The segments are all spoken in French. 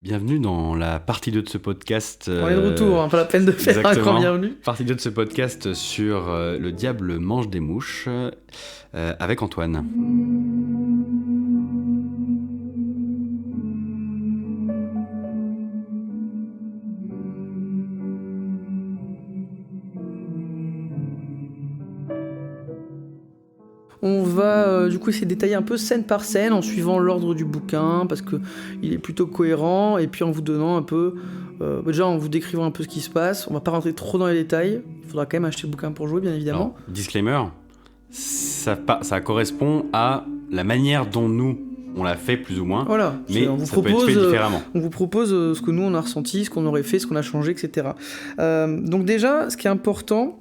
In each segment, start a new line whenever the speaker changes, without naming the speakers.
Bienvenue dans la partie 2 de ce podcast.
On est de retour, pas la peine de faire un grand bienvenue.
Partie 2 de ce podcast sur Le diable mange des mouches avec Antoine.
On va du coup essayer de détailler un peu scène par scène en suivant l'ordre du bouquin parce que il est plutôt cohérent et puis en vous donnant un peu, déjà en vous décrivant un peu ce qui se passe. On va pas rentrer trop dans les détails, il faudra quand même acheter le bouquin pour jouer bien évidemment.
Alors, disclaimer, ça correspond à la manière dont nous on l'a fait plus ou moins,
voilà,
mais ça peut être fait différemment.
On vous propose ce que nous on a ressenti, ce qu'on aurait fait, ce qu'on a changé, etc. Donc déjà, ce qui est important,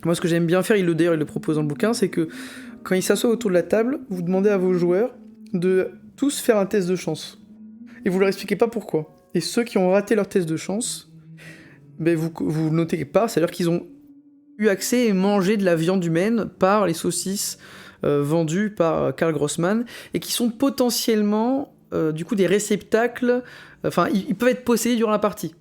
moi ce que j'aime bien faire, il le propose dans le bouquin, c'est que quand il s'assoit autour de la table, vous demandez à vos joueurs de tous faire un test de chance. Et vous leur expliquez pas pourquoi. Et ceux qui ont raté leur test de chance, ben vous notez pas, c'est-à-dire qu'ils ont eu accès et mangé de la viande humaine par les saucisses vendues par Karl Grossman, et qui sont potentiellement du coup des réceptacles, enfin ils peuvent être possédés durant la partie.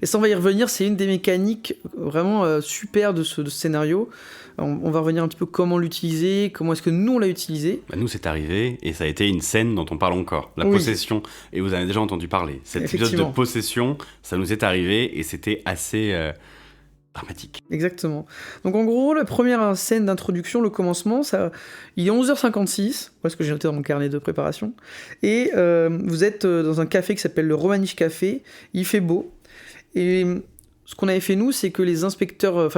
Et ça on va y revenir, c'est une des mécaniques vraiment super de ce scénario. On va revenir un petit peu comment l'utiliser, comment est-ce que nous on l'a utilisé.
Bah nous c'est arrivé et ça a été une scène dont on parle encore, la possession, et vous en avez déjà entendu parler. Cet épisode de possession, ça nous est arrivé et c'était assez dramatique.
Exactement. Donc en gros, la première scène d'introduction, le commencement, il est 11h56, parce que j'ai noté dans mon carnet de préparation, et vous êtes dans un café qui s'appelle le Romaniche Café, il fait beau, et ce qu'on avait fait nous, c'est que les investigateurs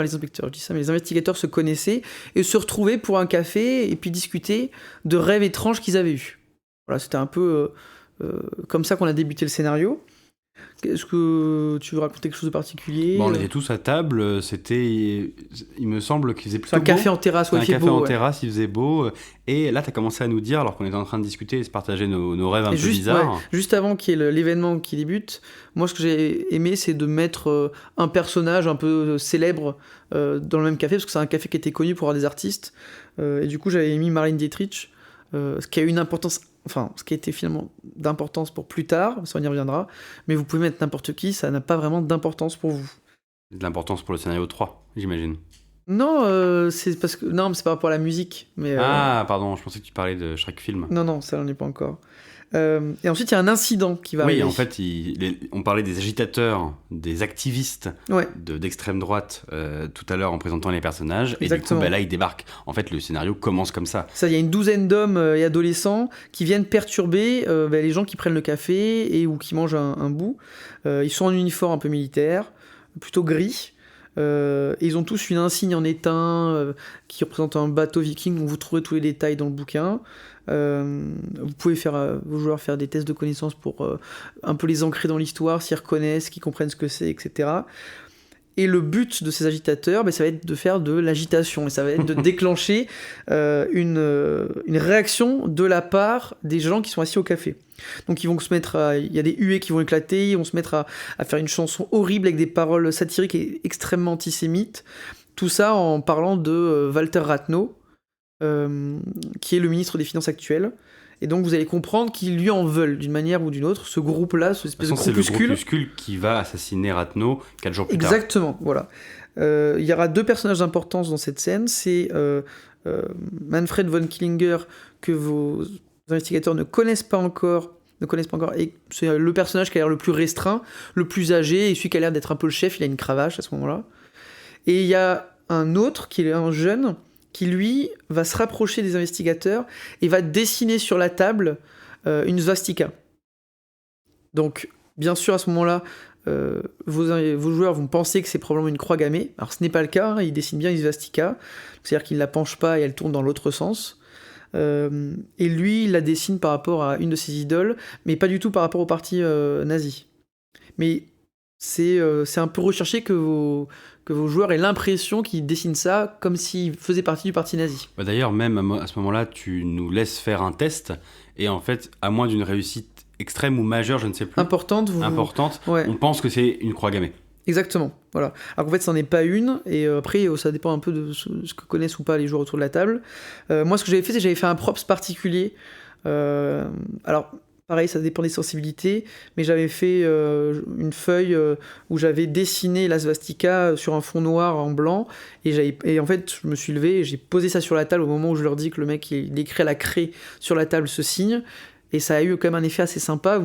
se connaissaient et se retrouvaient pour un café et puis discuter de rêves étranges qu'ils avaient eus. Voilà, c'était un peu comme ça qu'on a débuté le scénario. Est-ce que tu veux raconter quelque chose de particulier ?
Bon, on était tous à table, il me semble qu'il faisait plutôt beau.
C'est un café en terrasse,
ouais, il faisait beau. Un café en terrasse, il faisait beau. Et là, tu as commencé à nous dire, alors qu'on était en train de discuter et de se partager nos rêves un peu bizarres.
Ouais, juste avant qu'il y ait l'événement qui débute, moi, ce que j'ai aimé, c'est de mettre un personnage un peu célèbre dans le même café, parce que c'est un café qui était connu pour avoir des artistes. Et du coup, j'avais mis Marlène Dietrich, ce qui a eu une importance... Enfin, ce qui a été finalement d'importance pour plus tard, ça on y reviendra, mais vous pouvez mettre n'importe qui, ça n'a pas vraiment d'importance pour vous.
De l'importance pour le scénario 3, j'imagine.
Non, c'est parce que... Non, mais c'est par rapport à la musique. Mais,
Ah, pardon, je pensais que tu parlais de Shrek Film.
Non, ça n'en est pas encore. Et ensuite, il y a un incident qui va arriver.
Oui, en fait, on parlait des agitateurs, des activistes d'extrême droite tout à l'heure en présentant les personnages.
Exactement.
Et du coup, là, ils débarquent. En fait, le scénario commence comme ça.
Il y a une douzaine d'hommes et adolescents qui viennent perturber les gens qui prennent le café ou qui mangent un bout. Ils sont en uniforme un peu militaire, plutôt gris. Et ils ont tous une insigne en étain qui représente un bateau viking. Vous trouvez tous les détails dans le bouquin. Vous pouvez vos joueurs faire des tests de connaissances pour un peu les ancrer dans l'histoire, s'ils reconnaissent, qu'ils comprennent ce que c'est, etc. Et le but de ces agitateurs, ça va être de faire de l'agitation, et ça va être de déclencher une réaction de la part des gens qui sont assis au café. Donc ils vont se mettre il y a des huées qui vont éclater, ils vont se mettre à faire une chanson horrible avec des paroles satiriques et extrêmement antisémites. Tout ça en parlant de Walter Rathenau, qui est le ministre des Finances actuel. Et donc vous allez comprendre qu'ils lui en veulent d'une manière ou d'une autre, ce groupe-là, ce espèce de groupuscule.
C'est le groupuscule qui va assassiner Rathenau 4 jours plus tard.
Exactement, voilà. Il y aura 2 personnages d'importance dans cette scène, c'est Manfred von Killinger, que vos investigateurs ne connaissent pas encore, et c'est le personnage qui a l'air le plus restreint, le plus âgé, et celui qui a l'air d'être un peu le chef, il a une cravache à ce moment-là. Et il y a un autre, qui est un jeune, qui lui va se rapprocher des investigateurs et va dessiner sur la table une svastika. Donc, bien sûr, à ce moment-là, vos joueurs vont penser que c'est probablement une croix gammée. Alors, ce n'est pas le cas, hein, il dessine bien une svastika, c'est-à-dire qu'il ne la penche pas et elle tourne dans l'autre sens. Et lui, il la dessine par rapport à une de ses idoles, mais pas du tout par rapport au parti nazi. Mais c'est un peu recherché que vos joueurs aient l'impression qu'ils dessinent ça comme s'ils faisaient partie du parti nazi.
D'ailleurs, même à ce moment-là, tu nous laisses faire un test, et en fait, à moins d'une réussite extrême ou majeure, je ne sais plus,
importante,
on pense que c'est une croix gammée.
Exactement, voilà. Alors qu'en fait, ça n'en est pas une, et après, ça dépend un peu de ce que connaissent ou pas les joueurs autour de la table. Moi, ce que j'avais fait, c'est que j'avais fait un props particulier. Alors, pareil, ça dépend des sensibilités, mais j'avais fait une feuille où j'avais dessiné la svastika sur un fond noir en blanc, et en fait, je me suis levé et j'ai posé ça sur la table au moment où je leur dis que le mec, il écrit à la craie sur la table ce signe, et ça a eu quand même un effet assez sympa,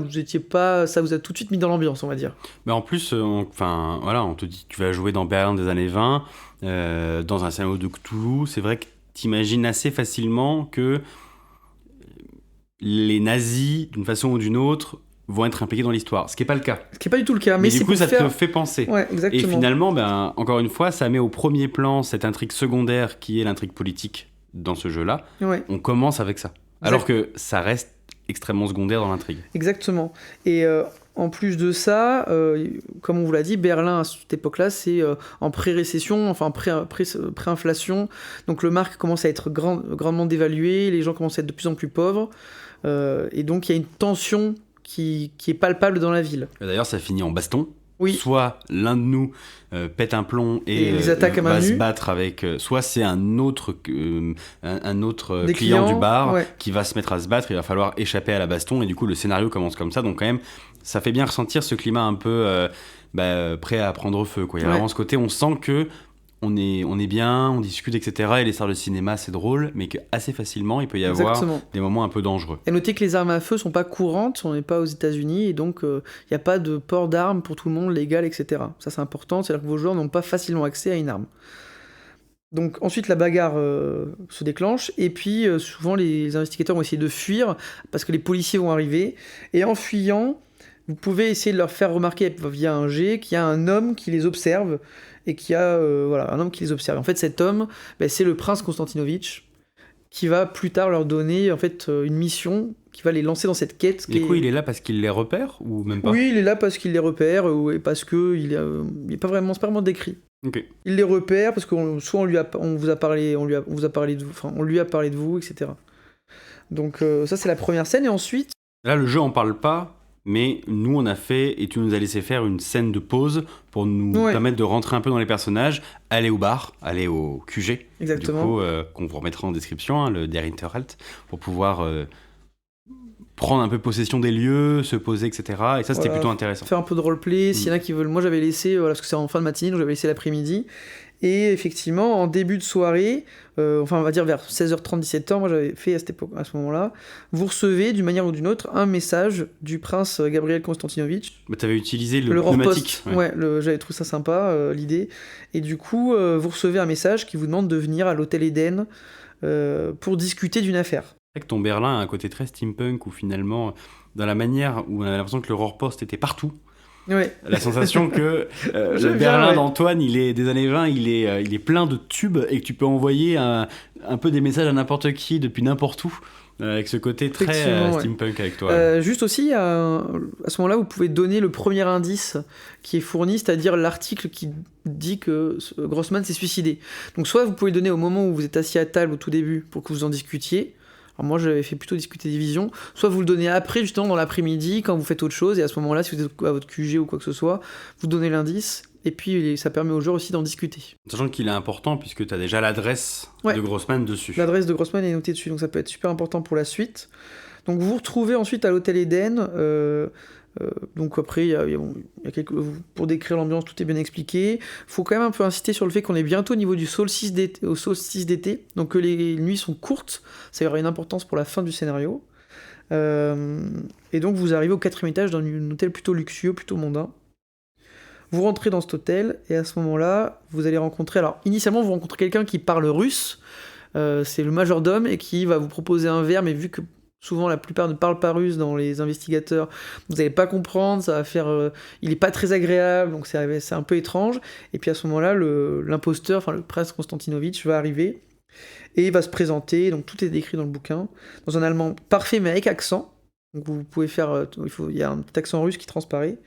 ça vous a tout de suite mis dans l'ambiance, on va dire.
Mais en plus, on te dit que tu vas jouer dans Berlin des années 20, dans un scénario de Cthulhu, c'est vrai que t'imagines assez facilement que les nazis, d'une façon ou d'une autre, vont être impliqués dans l'histoire. Ce qui n'est pas le cas.
Ce qui n'est pas du tout le cas.
Mais du coup, ça te fait penser.
Ouais, exactement.
Et finalement, encore une fois, ça met au premier plan cette intrigue secondaire qui est l'intrigue politique dans ce jeu-là.
Ouais.
On commence avec ça. Alors que ça reste extrêmement secondaire dans l'intrigue.
Exactement. Et en plus de ça, comme on vous l'a dit, Berlin à cette époque-là, c'est en pré-récession, enfin pré-inflation. Donc le marque commence à être grandement dévalué, les gens commencent à être de plus en plus pauvres. Et donc il y a une tension qui est palpable dans la ville.
Et d'ailleurs, ça finit en baston.
Oui.
Soit l'un de nous pète un plomb et
va
se battre avec... soit c'est un autre client du bar qui va se mettre à se battre, il va falloir échapper à la baston, et du coup le scénario commence comme ça, donc quand même ça fait bien ressentir ce climat un peu prêt à prendre feu, quoi. Il y a vraiment ce côté, on sent que on est bien, on discute, etc. Et les salles de cinéma, c'est drôle, mais qu'assez facilement, il peut y avoir des moments un peu dangereux.
Et notez que les armes à feu sont pas courantes, on n'est pas aux États-Unis, et donc il n'y a pas de port d'armes pour tout le monde légal, etc. Ça, c'est important, c'est-à-dire que vos joueurs n'ont pas facilement accès à une arme. Donc ensuite, la bagarre se déclenche, et puis souvent les investigateurs vont essayer de fuir, parce que les policiers vont arriver, et en fuyant, vous pouvez essayer de leur faire remarquer via un jet qu'il y a un homme qui les observe, et qu'il y a un homme qui les observe. En fait, cet homme, c'est le prince Konstantinovitch, qui va plus tard leur donner en fait une mission qui va les lancer dans cette quête.
Du coup, il est là parce qu'il les repère ou même pas ?
Oui, il est là parce qu'il les repère et parce que il est pas vraiment, c'est pas vraiment décrit.
Okay.
Il les repère parce que soit on lui a parlé de vous, etc. Donc ça c'est la première scène, et ensuite.
Là, le jeu en parle pas. Mais nous, on a fait, et tu nous as laissé faire une scène de pause pour nous permettre de rentrer un peu dans les personnages, aller au bar, aller au QG.
Exactement.
Du coup, qu'on vous remettra en description, le Der Hinterhalt, pour pouvoir prendre un peu possession des lieux, se poser, etc. Et ça, c'était plutôt intéressant.
Faire un peu de roleplay, s'il y en a qui veulent. Moi, j'avais laissé, parce que c'est en fin de matinée, donc j'avais laissé l'après-midi. Et effectivement, en début de soirée, on va dire vers 16h30, 17h, moi j'avais fait à ce moment-là, vous recevez d'une manière ou d'une autre un message du prince Gabriel Konstantinovitch.
Mais t'avais utilisé le
pneumatique. J'avais trouvé ça sympa, l'idée. Et du coup, vous recevez un message qui vous demande de venir à l'hôtel Eden pour discuter d'une affaire.
C'est vrai que ton Berlin a un côté très steampunk, où finalement, dans la manière où on avait l'impression que le Rohrpost était partout.
Ouais.
La sensation que le Berlin d'Antoine, il est des années 20, il est plein de tubes, et que tu peux envoyer un peu des messages à n'importe qui depuis n'importe où, avec ce côté très steampunk avec toi.
Juste aussi, à ce moment-là, vous pouvez donner le premier indice qui est fourni, c'est-à-dire l'article qui dit que Grossman s'est suicidé. Donc soit vous pouvez le donner au moment où vous êtes assis à table au tout début pour que vous en discutiez. Alors moi j'avais fait plutôt discuter Division, soit vous le donnez après, justement dans l'après-midi quand vous faites autre chose, et à ce moment-là, si vous êtes à votre QG ou quoi que ce soit, vous donnez l'indice, et puis ça permet aux joueurs aussi d'en discuter.
Sachant qu'il est important puisque tu as déjà l'adresse de Grossman dessus.
L'adresse de Grossman est notée dessus, donc ça peut être super important pour la suite. Donc vous vous retrouvez ensuite à l'hôtel Eden, donc après, pour décrire l'ambiance, tout est bien expliqué. Il faut quand même un peu insister sur le fait qu'on est bientôt au niveau du solstice d'été, donc que les nuits sont courtes, ça aura une importance pour la fin du scénario. Et donc vous arrivez au 4e étage d'un hôtel plutôt luxueux, plutôt mondain. Vous rentrez dans cet hôtel, et à ce moment-là, vous allez rencontrer... Alors, initialement, vous rencontrez quelqu'un qui parle russe, c'est le majordome, et qui va vous proposer un verre, mais vu que souvent la plupart ne parlent pas russe dans les investigateurs, vous n'allez pas comprendre, ça va faire... il n'est pas très agréable, donc c'est un peu étrange. Et puis à ce moment-là, l'imposteur, enfin le prince Konstantinovitch va arriver, et il va se présenter, donc tout est décrit dans le bouquin, dans un allemand parfait mais avec accent. Donc vous pouvez faire... il y a un petit accent russe qui transparaît.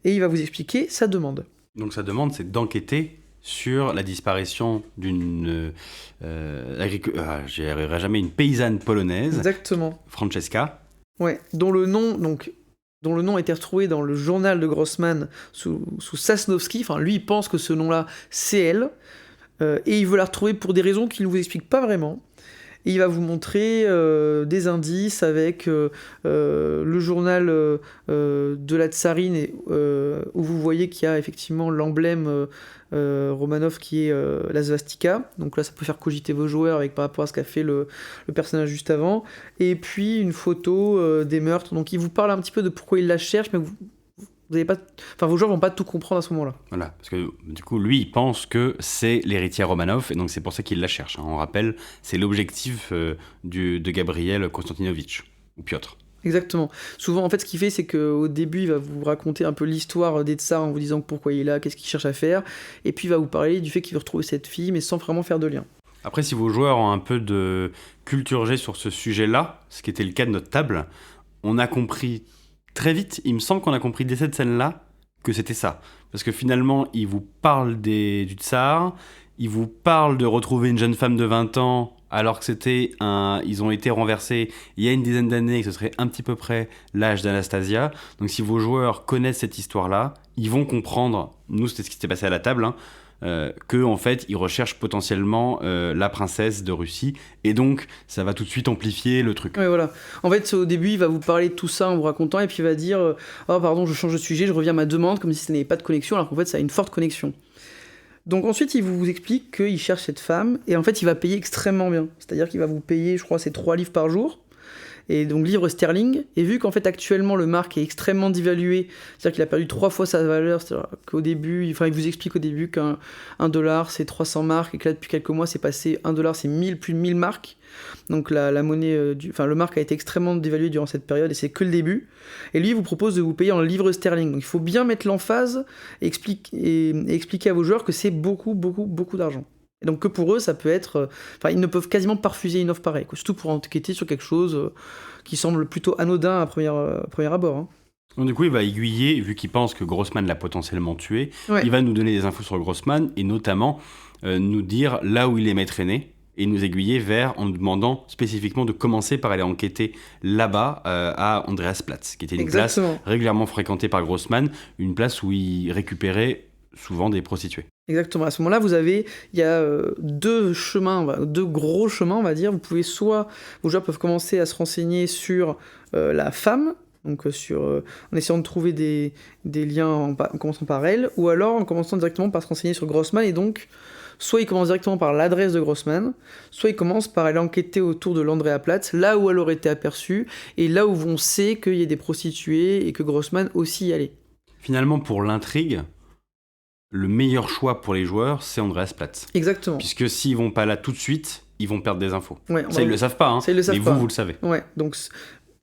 Et il va vous expliquer sa demande.
Donc sa demande, c'est d'enquêter sur la disparition d'une... j'y arriverai jamais, une paysanne polonaise.
Exactement.
Francesca.
Ouais, dont le nom a été retrouvé dans le journal de Grossman sous Sosnowski. Enfin, lui, il pense que ce nom-là, c'est elle. Et il veut la retrouver pour des raisons qu'il ne vous explique pas vraiment. Et il va vous montrer des indices avec le journal de la tsarine, où vous voyez qu'il y a effectivement l'emblème Romanov qui est la svastika. Donc là, ça peut faire cogiter vos joueurs par rapport à ce qu'a fait le personnage juste avant. Et puis une photo des meurtres. Donc il vous parle un petit peu de pourquoi il la cherche, mais vous avez pas, enfin vos joueurs vont pas tout comprendre à ce moment-là.
Voilà, parce que du coup, lui, il pense que c'est l'héritier Romanov, et donc c'est pour ça qu'il la cherche. On rappelle, c'est l'objectif de Gabriel Konstantinovitch, ou Piotr.
Exactement. Souvent, en fait, ce qu'il fait, c'est qu'au début, il va vous raconter un peu l'histoire des tsars en vous disant pourquoi il est là, qu'est-ce qu'il cherche à faire, et puis il va vous parler du fait qu'il veut retrouver cette fille, mais sans vraiment faire de lien.
Après, si vos joueurs ont un peu de culture G sur ce sujet-là, ce qui était le cas de notre table, on a compris très vite, il me semble qu'on a compris dès cette scène-là, que c'était ça. Parce que finalement, il vous parle du tsar, il vous parle de retrouver une jeune femme de 20 ans, alors que ils ont été renversés il y a une dizaine d'années, et que ce serait un petit peu près l'âge d'Anastasia. Donc si vos joueurs connaissent cette histoire-là, ils vont comprendre, nous c'était ce qui s'était passé à la table, que en fait ils recherchent potentiellement la princesse de Russie, et donc ça va tout de suite amplifier le truc.
Ouais, voilà. En fait, au début, il va vous parler de tout ça en vous racontant, et puis il va dire oh pardon, je change de sujet, je reviens à ma demande, comme si ça n'avait pas de connexion, alors qu'en fait ça a une forte connexion. Donc ensuite, il vous explique qu'il cherche cette femme, et en fait il va payer extrêmement bien. C'est-à-dire qu'il va vous payer, je crois, c'est 3 livres par jour, et donc livres sterling, et vu qu'en fait actuellement le mark est extrêmement dévalué, c'est-à-dire qu'il a perdu 3 fois sa valeur, c'est-à-dire qu'au début, il vous explique au début qu'un $1 c'est 300 marks, et que là depuis quelques mois c'est passé, $1 c'est plus de 1000 marks, donc la monnaie, le mark a été extrêmement dévalué durant cette période, et c'est que le début, et lui il vous propose de vous payer en livres sterling, donc il faut bien mettre l'emphase et expliquer à vos joueurs que c'est beaucoup d'argent. Et donc que pour eux, ça peut être... ils ne peuvent quasiment pas refuser une offre pareille, quoi. Surtout pour enquêter sur quelque chose qui semble plutôt anodin à premier abord. Hein.
Donc, du coup, il va aiguiller, vu qu'il pense que Grossman l'a potentiellement tué,
Ouais.
il va nous donner des infos sur Grossman, et notamment nous dire là où il aimait traîner, et nous aiguiller en nous demandant spécifiquement de commencer par aller enquêter là-bas à Andreasplatz, qui était une place régulièrement fréquentée par Grossman, une place où il récupérait souvent des prostituées.
Exactement. À ce moment-là, il y a deux gros chemins, on va dire. Vos joueurs peuvent commencer à se renseigner sur la femme, donc en essayant de trouver des liens en commençant par elle, ou alors en commençant directement par se renseigner sur Grossman, et donc soit ils commencent directement par l'adresse de Grossman, soit ils commencent par aller enquêter autour de l'Andreaplatz, là où elle aurait été aperçue, et là où on sait qu'il y a des prostituées et que Grossman aussi y allait.
Finalement, pour l'intrigue, le meilleur choix pour les joueurs, c'est Andreasplatz.
Exactement.
Puisque s'ils vont pas là tout de suite, ils vont perdre des infos.
Ouais,
ça, ils le savent pas, hein, mais vous le savez.
Ouais, donc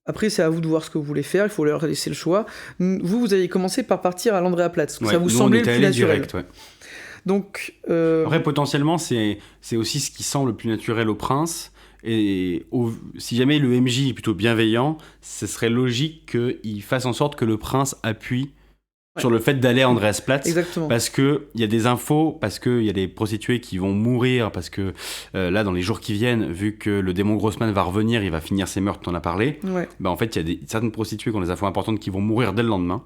après, c'est à vous de voir ce que vous voulez faire, il faut leur laisser le choix. Vous avez commencé par partir à l'Andreaplatz, ça vous semblait le plus naturel. Direct, ouais. Donc,
après, potentiellement, c'est aussi ce qui semble le plus naturel au prince. Et si jamais le MJ est plutôt bienveillant, ce serait logique qu'il fasse en sorte que le prince appuie sur le fait d'aller à Andreasplatz.
Exactement.
Parce qu'il y a des infos, parce qu'il y a des prostituées qui vont mourir, parce que là, dans les jours qui viennent, vu que le démon Grossman va revenir, il va finir ses meurtres, t'en as parlé.
Ouais.
En fait, il y a certaines prostituées qui ont des infos importantes qui vont mourir dès le lendemain.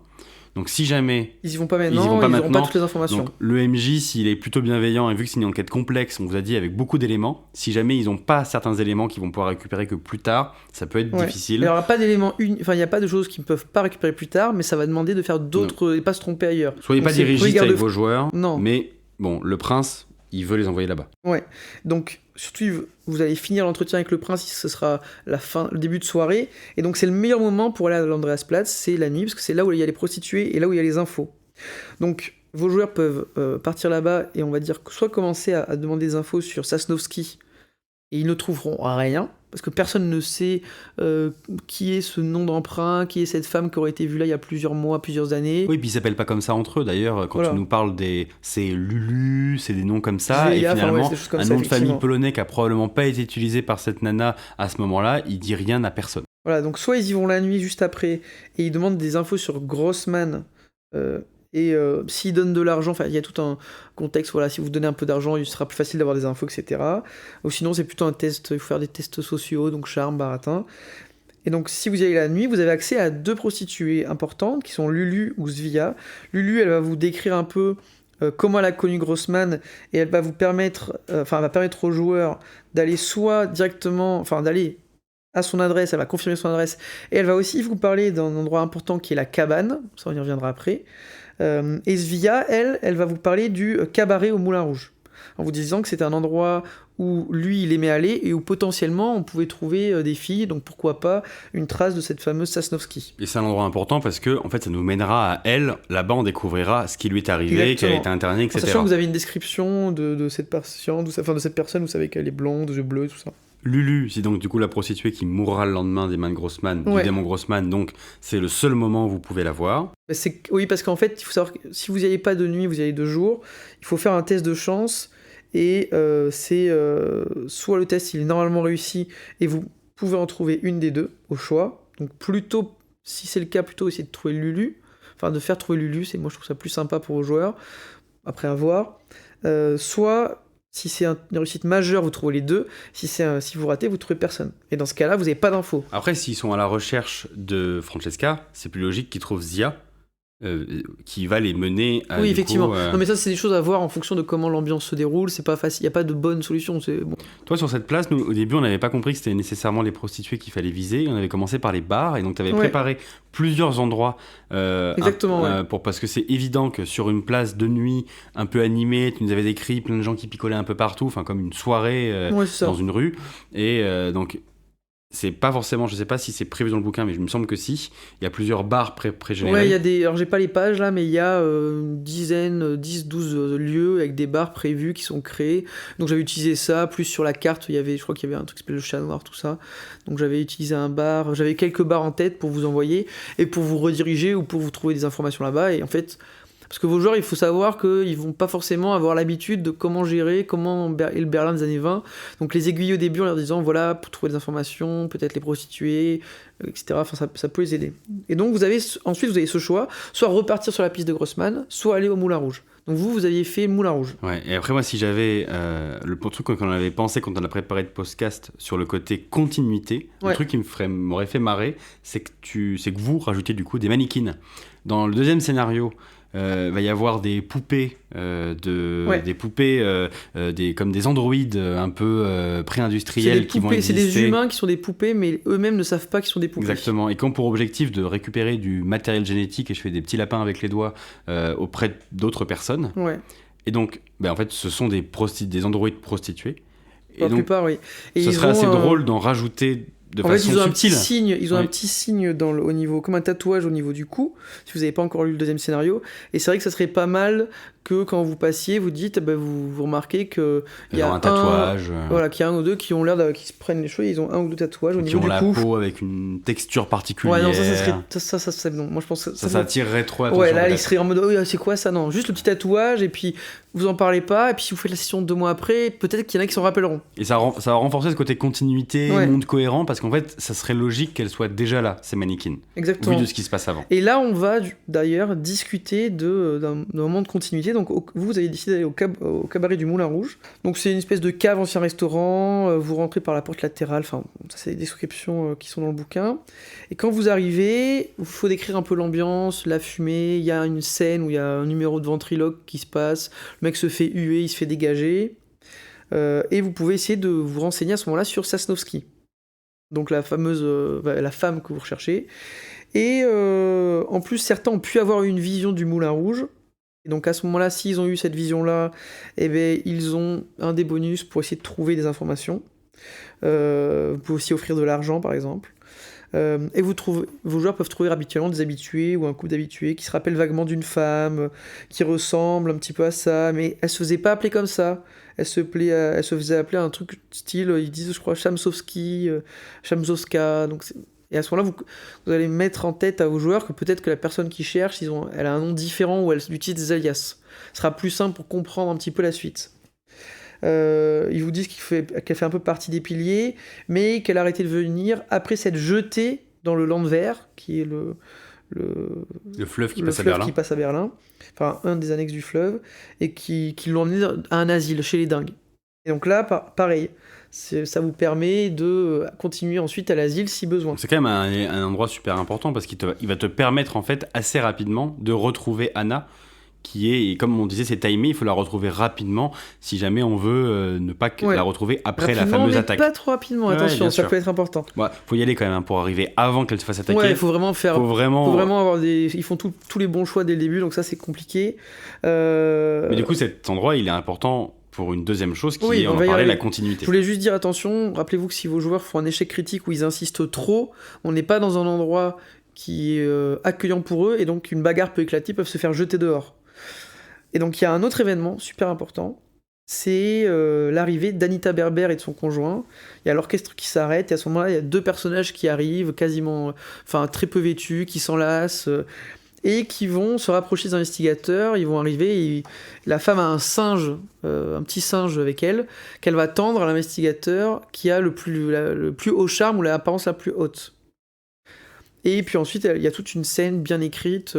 Donc si jamais
ils y vont pas maintenant, ils n'auront pas toutes les informations.
Donc, le MJ, s'il est plutôt bienveillant, et vu que c'est une enquête complexe, on vous a dit avec beaucoup d'éléments, si jamais ils n'ont pas certains éléments qu'ils vont pouvoir récupérer que plus tard, ça peut être difficile.
Il n'y aura pas d'éléments, il n'y a pas de choses qu'ils ne peuvent pas récupérer plus tard, mais ça va demander de faire d'autres et pas se tromper ailleurs.
Soyez pas dirigistes avec vos joueurs, mais bon, le prince, il veut les envoyer là-bas.
Ouais, donc surtout vous allez finir l'entretien avec le prince, ce sera le début de soirée, et donc c'est le meilleur moment pour aller à l'Andreasplatz, c'est la nuit, parce que c'est là où il y a les prostituées et là où il y a les infos. Donc vos joueurs peuvent partir là-bas et on va dire soit commencer à demander des infos sur Sosnowski, et ils ne trouveront rien, parce que personne ne sait qui est ce nom d'emprunt, qui est cette femme qui aurait été vue là il y a plusieurs mois, plusieurs années.
Oui, puis ils s'appellent pas comme ça entre eux, d'ailleurs, quand tu nous parles c'est Lulu, c'est des noms comme ça, et finalement, un nom de famille polonais qui a probablement pas été utilisé par cette nana à ce moment-là, il dit rien à personne.
Voilà, donc soit ils y vont la nuit juste après, et ils demandent des infos sur Grossman, et s'ils donnent de l'argent, il y a tout un contexte, voilà, si vous donnez un peu d'argent, il sera plus facile d'avoir des infos, etc. Ou sinon, c'est plutôt un test, il faut faire des tests sociaux, donc charme, baratin. Et donc, si vous y allez la nuit, vous avez accès à 2 prostituées importantes, qui sont Lulu ou Svia. Lulu, elle va vous décrire un peu comment elle a connu Grossman, et elle va vous permettre, elle va permettre aux joueurs d'aller soit directement, d'aller à son adresse, elle va confirmer son adresse, et elle va aussi vous parler d'un endroit important qui est la cabane, ça on y reviendra après. Et Svia, elle va vous parler du cabaret au Moulin Rouge, en vous disant que c'était un endroit où lui il aimait aller et où potentiellement on pouvait trouver des filles, donc pourquoi pas une trace de cette fameuse Sosnowski.
Et c'est un endroit important parce que en fait ça nous mènera à elle, là-bas on découvrira ce qui lui est arrivé, qu'elle a été internée, etc.
Sachant que vous avez une description de cette patiente, de cette personne, vous savez qu'elle est blonde, yeux bleus, tout ça.
Lulu, c'est donc du coup la prostituée qui mourra le lendemain des mains de Grossman, du démon Grossman, donc c'est le seul moment où vous pouvez la voir.
Oui, parce qu'en fait, il faut savoir que si vous n'y allez pas de nuit, vous y allez de jour, il faut faire un test de chance, et c'est soit le test il est normalement réussi, et vous pouvez en trouver une des deux, au choix, donc plutôt, si c'est le cas, plutôt essayer de trouver Lulu, de faire trouver Lulu, moi je trouve ça plus sympa pour vos joueurs, après avoir, soit... Si c'est une réussite majeure, vous trouvez les deux. Si vous ratez, vous trouvez personne. Et dans ce cas-là, vous n'avez pas d'infos.
Après, s'ils sont à la recherche de Francesca, c'est plus logique qu'ils trouvent Zia, qui va les mener à...
Oui, effectivement. Non, mais ça, c'est des choses à voir en fonction de comment l'ambiance se déroule. C'est pas facile. Il n'y a pas de bonne solution. Bon.
Toi, sur cette place, nous, au début, on n'avait pas compris que c'était nécessairement les prostituées qu'il fallait viser. On avait commencé par les bars. Et donc, tu avais préparé plusieurs endroits.
Exactement,
parce que c'est évident que sur une place de nuit un peu animée, tu nous avais décrit plein de gens qui picolaient un peu partout, comme une soirée dans une rue. Et donc... C'est pas forcément, je sais pas si c'est prévu dans le bouquin, mais je me semble que si. Il y a plusieurs bars pré-générés.
Ouais, il y a des. Alors j'ai pas les pages là, mais il y a une dizaine, 10, 12 lieux avec des bars prévus qui sont créés. Donc j'avais utilisé ça, plus sur la carte, je crois qu'il y avait un truc qui s'appelait le Chat Noir, tout ça. Donc j'avais utilisé un bar, j'avais quelques bars en tête pour vous envoyer et pour vous rediriger ou pour vous trouver des informations là-bas. Et en fait. Parce que vos joueurs, il faut savoir qu'ils vont pas forcément avoir l'habitude de comment gérer, est le Berlin des années 20. Donc les aiguiller au début en leur disant, voilà, pour trouver des informations, peut-être les prostituées, etc. Ça peut les aider. Et donc ensuite vous avez ce choix, soit repartir sur la piste de Grossman, soit aller au Moulin Rouge. Donc vous aviez fait Moulin Rouge.
Ouais, et après moi, si j'avais le truc qu'on avait pensé quand on a préparé le podcast sur le côté continuité, le truc qui m'aurait fait marrer, c'est que vous rajoutez du coup des mannequins. Dans le deuxième scénario, va y avoir des poupées, des poupées comme des androïdes un peu pré-industriels qui vont exister.
C'est des humains qui sont des poupées, mais eux-mêmes ne savent pas qu'ils sont des poupées.
Exactement, et qui ont pour objectif de récupérer du matériel génétique, et je fais des petits lapins avec les doigts auprès d'autres personnes.
Ouais.
Et donc, en fait, ce sont des androïdes prostitués.
Pour la plupart, oui. Et
ce serait assez drôle d'en rajouter de façon subtile.
Ils ont un petit signe au niveau, comme un tatouage au niveau du cou, si vous n'avez pas encore lu le deuxième scénario. Et c'est vrai que ça serait pas mal que quand vous passiez, vous dites, vous remarquez qu'il y a
un tatouage.
Qu'il y a un ou deux qui ont l'air qui se prennent les cheveux, ils ont un ou deux tatouages au niveau du cou.
Qui ont la peau avec une texture particulière.
Ouais, non, ça serait bon. Moi, je pense que
ça attirerait trop l'attention.
Ouais, là, ils seraient en mode, c'est quoi ça? Non, juste le petit tatouage, et puis vous en parlez pas, et puis si vous faites la session 2 mois après, peut-être qu'il y en a qui s'en rappelleront.
Et ça va renforcer ce côté continuité, monde cohérent, parce qu'en fait, ça serait logique qu'elle soit déjà là, ces mannequins.
Exactement.
Vu de ce qui se passe avant.
Et là, on va d'ailleurs discuter d'un moment de continuité. Donc, vous avez décidé d'aller au cabaret du Moulin Rouge. Donc, c'est une espèce de cave, ancien restaurant. Vous rentrez par la porte latérale. Ça, c'est des descriptions qui sont dans le bouquin. Et quand vous arrivez, il faut décrire un peu l'ambiance, la fumée. Il y a une scène où il y a un numéro de ventriloque qui se passe. Le mec se fait huer, il se fait dégager. Et vous pouvez essayer de vous renseigner à ce moment-là sur Sosnowski. Donc la fameuse la femme que vous recherchez. Et en plus, certains ont pu avoir une vision du Moulin Rouge. Et donc à ce moment-là, s'ils ont eu cette vision-là, ils ont un des bonus pour essayer de trouver des informations. Vous pouvez aussi offrir de l'argent, par exemple. Et vos joueurs peuvent trouver habituellement des habitués ou un couple d'habitués qui se rappellent vaguement d'une femme, qui ressemble un petit peu à ça, mais elle se faisait pas appeler comme ça. Elle se faisait appeler un truc style, ils disent, je crois, Shamsowski, Shamsowska. Et à ce moment-là, vous allez mettre en tête à vos joueurs que peut-être que la personne qui cherche, elle a un nom différent ou elle utilise des alias. Ce sera plus simple pour comprendre un petit peu la suite. Ils vous disent qu'elle fait un peu partie des piliers, mais qu'elle a arrêté de venir après s'être jetée dans le Landwehr, qui est le
fleuve qui passe à Berlin.
Enfin, un des annexes du fleuve, et qui l'ont emmené à un asile chez les dingues. Et donc là, pareil, ça vous permet de continuer ensuite à l'asile si besoin.
C'est quand même un endroit super important parce qu'il va te permettre en fait assez rapidement de retrouver Anna, et comme on disait, c'est timé, il faut la retrouver rapidement si jamais on veut ne pas la retrouver après
rapidement,
la fameuse
mais
attaque.
Pas trop rapidement, attention, ça peut être important.
Faut y aller quand même pour arriver avant qu'elle se fasse attaquer.
Ouais, il faut vraiment avoir ils font tous les bons choix dès le début, donc ça c'est compliqué.
Mais du coup, cet endroit, il est important pour une deuxième chose qui est, on en parlait, la continuité.
Je voulais juste dire attention, rappelez-vous que si vos joueurs font un échec critique où ils insistent trop, on n'est pas dans un endroit qui est accueillant pour eux, et donc une bagarre peut éclater, ils peuvent se faire jeter dehors. Et donc il y a un autre événement super important, c'est l'arrivée d'Anita Berber et de son conjoint. Il y a l'orchestre qui s'arrête, et à ce moment-là, il y a 2 personnages qui arrivent, très peu vêtus, qui s'enlacent, et qui vont se rapprocher des investigateurs. Ils vont arriver, et la femme a un singe, un petit singe avec elle, qu'elle va tendre à l'investigateur qui a le plus haut charme ou l'apparence la plus haute. Et puis ensuite, il y a toute une scène bien écrite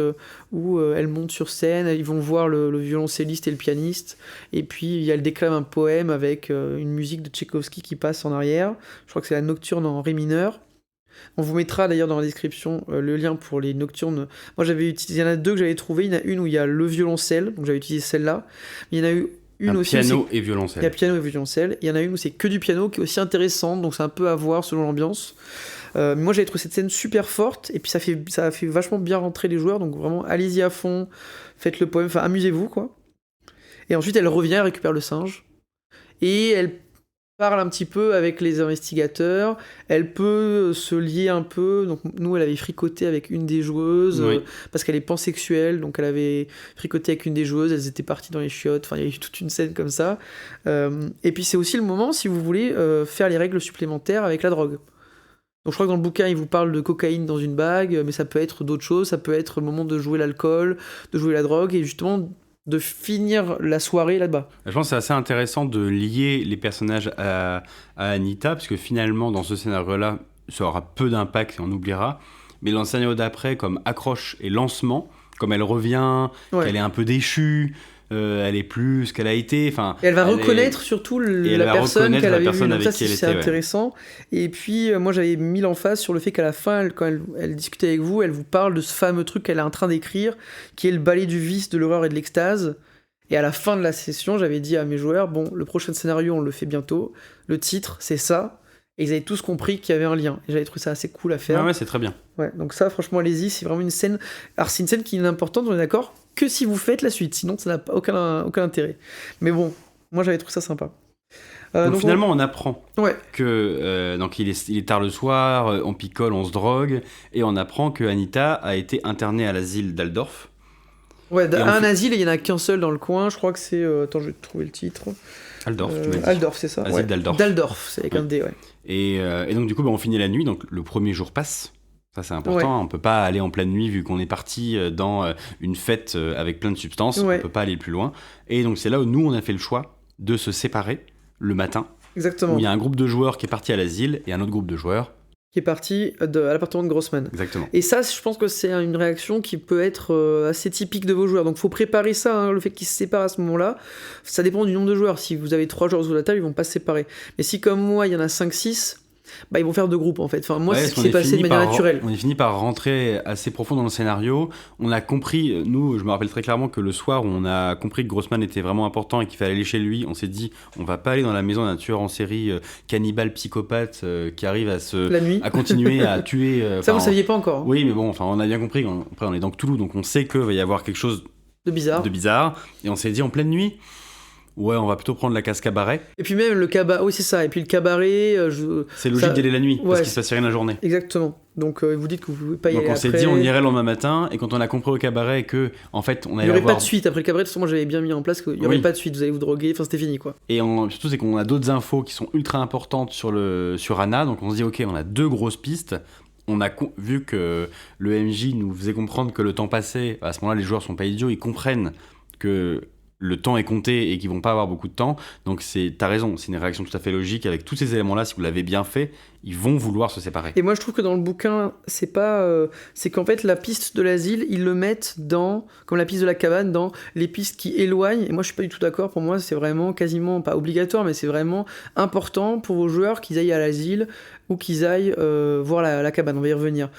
où elle monte sur scène, ils vont voir le violoncelliste et le pianiste, et puis elle déclame un poème avec une musique de Tchaïkovski qui passe en arrière. Je crois que c'est la nocturne en ré mineur. On vous mettra d'ailleurs dans la description le lien pour les nocturnes. Moi, il y en a 2 que j'avais trouvé. Il y en a une où il y a le violoncelle, donc j'avais utilisé celle-là. Mais il y en a eu une aussi.
Piano et violoncelle.
Il y a piano et violoncelle. Il y en a une où c'est que du piano, qui est aussi intéressante, donc c'est un peu à voir selon l'ambiance. Moi j'avais trouvé cette scène super forte, et puis ça a fait vachement bien rentrer les joueurs, donc vraiment allez-y à fond, faites le poème, amusez-vous quoi. Et ensuite elle revient, elle récupère le singe, et elle parle un petit peu avec les investigateurs, elle peut se lier un peu, donc nous elle avait fricoté avec une des joueuses, parce qu'elle est pansexuelle, donc elle avait fricoté avec une des joueuses, elles étaient parties dans les chiottes, il y a eu toute une scène comme ça. Et puis c'est aussi le moment si vous voulez faire les règles supplémentaires avec la drogue. Donc je crois que dans le bouquin, il vous parle de cocaïne dans une bague, mais ça peut être d'autres choses, ça peut être le moment de jouer l'alcool, de jouer la drogue, et justement de finir la soirée là-bas.
Je pense que c'est assez intéressant de lier les personnages à Anita, parce que finalement, dans ce scénario-là, ça aura peu d'impact et on oubliera. Mais dans le scénario d'après, comme accroche et lancement, comme elle revient, qu'elle est un peu déchue, elle est plus ce qu'elle a été.
Et elle va reconnaître surtout la personne qu'elle avait vue. Donc ça, c'est intéressant. Et puis, moi, j'avais mis l'emphase sur le fait qu'à la fin, quand elle discutait avec vous, elle vous parle de ce fameux truc qu'elle est en train d'écrire, qui est le ballet du vice, de l'horreur et de l'extase. Et à la fin de la session, j'avais dit à mes joueurs, bon, le prochain scénario, on le fait bientôt. Le titre, c'est ça. Et ils avaient tous compris qu'il y avait un lien. Et j'avais trouvé ça assez cool à faire.
Ouais, c'est très bien.
Ouais, donc ça, franchement, allez-y, c'est vraiment une scène. Alors, c'est une scène qui est importante, on est d'accord, que si vous faites la suite. Sinon, ça n'a aucun intérêt. Mais bon, moi, j'avais trouvé ça sympa.
Donc finalement, on apprend que donc il est tard le soir, on picole, on se drogue, et on apprend que Anita a été internée à l'asile d'Aldorf.
Ouais, un asile, et il n'y en a qu'un seul dans le coin. Je crois que c'est... attends, je vais trouver le titre.
Aldorf, tu m'as dit.
Aldorf, c'est ça.
Asile d'Aldorf.
D'Aldorf, c'est avec un D, ouais.
Et donc du coup, on finit la nuit, donc le premier jour passe. Ça, c'est important. On peut pas aller en pleine nuit vu qu'on est parti dans une fête avec plein de substances. On peut pas aller plus loin. Et donc c'est là où nous, on a fait le choix de se séparer le matin.
Exactement.
Où il y a un groupe de joueurs qui est parti à l'asile et un autre groupe de joueurs
qui est parti à l'appartement de Grossman.
Exactement.
Et ça, je pense que c'est une réaction qui peut être assez typique de vos joueurs. Donc, il faut préparer ça, le fait qu'ils se séparent à ce moment-là. Ça dépend du nombre de joueurs. Si vous avez 3 joueurs autour de la table, ils vont pas se séparer. Mais si, comme moi, il y en a 5-6... ils vont faire 2 groupes en fait. Enfin, moi, c'est ce qui s'est passé de manière naturelle.
On est fini par rentrer assez profond dans le scénario. On a compris, nous, je me rappelle très clairement que le soir où on a compris que Grossman était vraiment important et qu'il fallait aller chez lui, on s'est dit, on va pas aller dans la maison d'un tueur en série cannibale psychopathe qui arrive à continuer à tuer.
Ça, vous saviez pas encore.
Oui, mais bon, on a bien compris. Après, on est dans Cthulhu, donc on sait qu'il va y avoir quelque chose
de bizarre.
Et on s'est dit en pleine nuit. Ouais, on va plutôt prendre la case cabaret.
Et puis même le cabaret, oui c'est ça, et puis le cabaret...
c'est logique d'y aller la nuit, parce qu'il se passe rien la journée.
Exactement, donc vous dites que vous pouvez pas y aller après.
Donc on s'est dit on irait le lendemain matin, et quand on a compris au cabaret que, en fait, on allait
il n'y aurait pas de suite, après le cabaret, de toute façon moi j'avais bien mis en place qu'il n'y aurait pas de suite, vous allez vous droguer, enfin c'était fini quoi.
Et surtout c'est qu'on a d'autres infos qui sont ultra importantes sur Anna, donc on se dit ok, on a 2 grosses pistes. On a vu que le MJ nous faisait comprendre que le temps passait, à ce moment-là les joueurs sont pas idiots, ils comprennent que le temps est compté et qu'ils vont pas avoir beaucoup de temps. Donc t'as raison, c'est une réaction tout à fait logique. Avec tous ces éléments-là, si vous l'avez bien fait, ils vont vouloir se séparer.
Et moi, je trouve que dans le bouquin, c'est qu'en fait, la piste de l'asile, ils le mettent comme la piste de la cabane, dans les pistes qui éloignent. Et moi, je suis pas du tout d'accord. Pour moi, c'est vraiment quasiment, pas obligatoire, mais c'est vraiment important pour vos joueurs qu'ils aillent à l'asile ou qu'ils aillent voir la cabane. On va y revenir.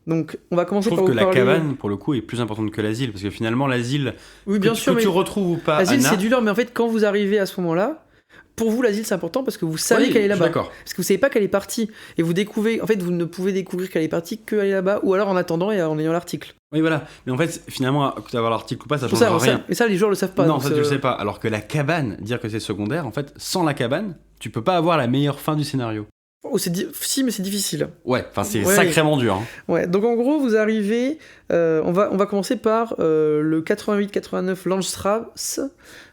Donc, on va
Je
commencer par
trouve
vous
que la
parler...
cabane, pour le coup, est plus importante que l'asile, parce que finalement, l'asile,
Oui, bien sûr,
que
mais
tu retrouves ou pas,
l'asile,
Anna...
c'est du lore, mais en fait, quand vous arrivez à ce moment-là, pour vous, l'asile, c'est important parce que vous savez
Oui,
qu'elle est
je suis
là-bas.
d'accord.
Parce que vous savez pas qu'elle est partie. Et vous découvrez... En fait, vous ne pouvez découvrir qu'elle est partie qu'elle est là-bas, ou alors en attendant et en ayant l'article.
Oui, voilà. Mais en fait, finalement, que tu avoir l'article ou pas, ça
Tout
changera
ça,
rien.
et ça, les joueurs le savent pas.
Non,
donc
ça, tu le sais pas. Alors que la cabane, dire que c'est secondaire, en fait, sans la cabane, tu peux pas avoir la meilleure fin du scénario.
Oh, si, mais c'est difficile.
Ouais, enfin, c'est
Ouais.
sacrément dur. Hein.
Ouais, donc en gros, vous arrivez... on va commencer par le 88-89 Landstrasse.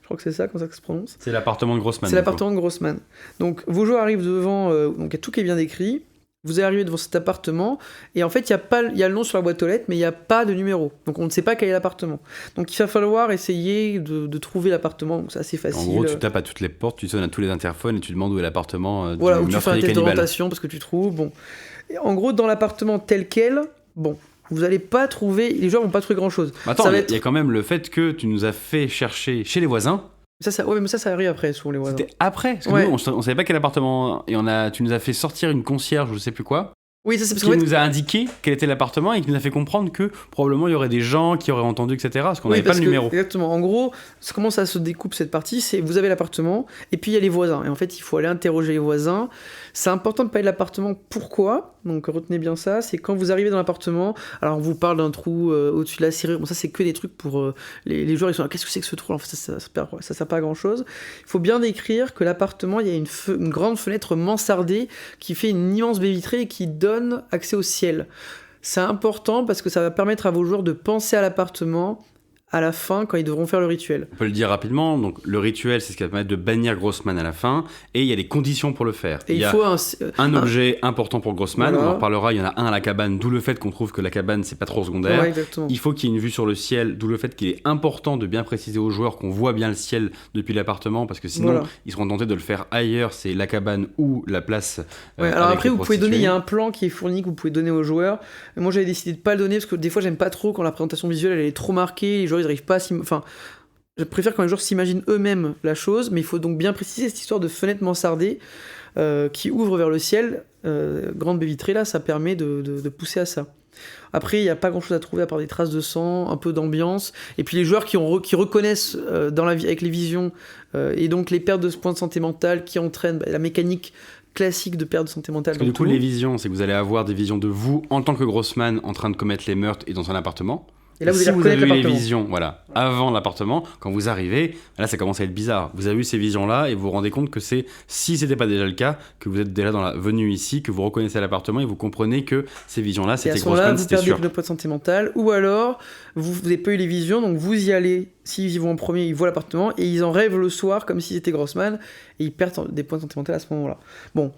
Je crois que c'est ça, comme ça que ça se prononce.
C'est l'appartement de Grossman.
C'est l'appartement de Grossman. Donc, vos joueurs arrivent devant... donc, il y a tout qui est bien décrit. Vous arrivez devant cet appartement, et en fait, il y a le nom sur la boîte aux lettres, mais il n'y a pas de numéro. Donc, on ne sait pas quel est l'appartement. Donc, il va falloir essayer de trouver l'appartement. Donc, c'est assez facile.
En gros, tu tapes à toutes les portes, tu sonnes à tous les interphones et tu demandes où est l'appartement
Voilà,
du
ou tu fais un
meurtrier
test
cannibale.
d'orientation parce que tu trouves. Bon. Et en gros, dans l'appartement tel quel, bon, vous n'allez pas trouver. Les joueurs vont pas trouver grand chose.
Attends,
Ça va
il y a quand même le fait que tu nous as fait chercher chez les voisins.
Ouais, mais ça arrive après, sur les voisins.
C'était après. Parce que
Ouais.
nous, on savait pas quel appartement. Et tu nous as fait sortir une concierge, je sais plus quoi.
Oui, ça c'est parce
Qui
qu'en fait.
nous a indiqué quel était l'appartement et qui nous a fait comprendre que probablement il y aurait des gens qui auraient entendu, etc. Parce qu'on
Oui,
n'avait pas
parce
le
que,
numéro.
exactement. En gros, comment ça se découpe cette partie, c'est vous avez l'appartement et puis il y a les voisins. Et en fait, il faut aller interroger les voisins. C'est important de parler de l'appartement. Pourquoi ? Donc retenez bien ça. C'est quand vous arrivez dans l'appartement. Alors on vous parle d'un trou au-dessus de la serrure. Bon, ça c'est que des trucs pour les joueurs. Ils sont là, qu'est-ce que c'est que ce trou ? En fait, ça sert pas à grand chose. Il faut bien décrire que l'appartement, il y a une grande fenêtre mansardée qui fait une immense baie vitrée et qui donne accès au ciel. C'est important parce que ça va permettre à vos joueurs de penser à l'appartement à la fin quand ils devront faire le rituel.
On peut le dire rapidement. Donc le rituel, c'est ce qui va permettre de bannir Grossman à la fin. Et il y a des conditions pour le faire.
Et
il y a
faut
un objet important pour Grossman.
Voilà.
On en reparlera. Il y en a un à la cabane, d'où le fait qu'on trouve que la cabane, c'est pas trop secondaire.
Ouais, exactement.
Il faut qu'il y ait une vue sur le ciel, d'où le fait qu'il est important de bien préciser aux joueurs qu'on voit bien le ciel depuis l'appartement, parce que sinon,
Voilà.
ils seront tentés de le faire ailleurs. C'est la cabane ou la place.
Ouais, alors
avec
après,
les
vous pouvez donner, il y a
prostituées.
un plan qui est fourni que vous pouvez donner aux joueurs. Et moi, j'avais décidé de pas le donner parce que des fois, j'aime pas trop quand la présentation visuelle elle est trop marquée, les joueurs ils arrivent pas à enfin, je préfère quand les joueurs s'imaginent eux-mêmes la chose, mais il faut donc bien préciser cette histoire de fenêtre mansardée qui ouvre vers le ciel, grande baie vitrée là, ça permet de pousser à ça. Après, il n'y a pas grand chose à trouver à part des traces de sang, un peu d'ambiance, et puis les joueurs qui reconnaissent avec les visions, et donc les pertes de points de santé mentale qui entraînent la mécanique classique de perte de santé mentale.
Parce que du coup, les visions, c'est que vous allez avoir des visions de vous en tant que Grossman en train de commettre les meurtres et dans un appartement.
Et là, vous
si
allez
vous avez
reconnaître
eu les
l'appartement.
visions, voilà, avant l'appartement, quand vous arrivez, là, ça commence à être bizarre. Vous avez eu ces visions-là et vous vous rendez compte que c'est, si c'était pas déjà le cas, que vous êtes déjà venue ici, que vous reconnaissez l'appartement et vous comprenez que ces visions-là,
Et à
c'était
ce moment-là,
Grossman,
vous
c'était
perdez
sûr.
le poids de santé mentale, ou alors vous n'avez pas eu les visions, donc vous y allez. S'ils y vont en premier, ils voient l'appartement et ils en rêvent le soir comme si c'était Grossman et ils perdent des points de santé mentale à ce moment-là. Bon,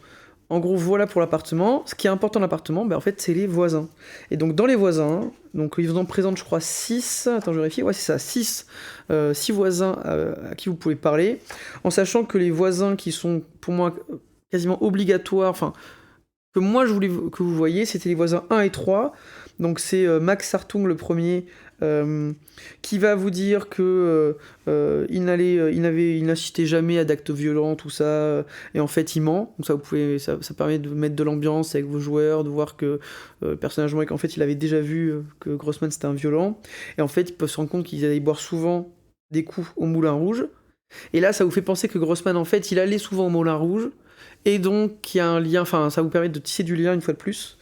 en gros, voilà pour l'appartement. Ce qui est important dans l'appartement, en fait, c'est les voisins. Et donc, dans les voisins, donc ils en présentent, je crois, 6. Attends, je vérifie. Ouais, c'est ça, 6 voisins à qui vous pouvez parler, en sachant que les voisins qui sont, pour moi, quasiment obligatoires, enfin, que moi je voulais que vous voyiez, c'était les voisins 1 et 3. Donc c'est Max Sartung le premier qui va vous dire que il n'assistait jamais à d'actes violents, tout ça, et en fait il ment. Donc ça permet de mettre de l'ambiance avec vos joueurs, de voir que le personnage en fait il avait déjà vu que Grossman c'était un violent, et en fait ils peuvent se rendre compte qu'ils allaient boire souvent des coups au Moulin Rouge, et là ça vous fait penser que Grossman en fait il allait souvent au Moulin Rouge, et donc il y a un lien, enfin ça vous permet de tisser du lien une fois de plus.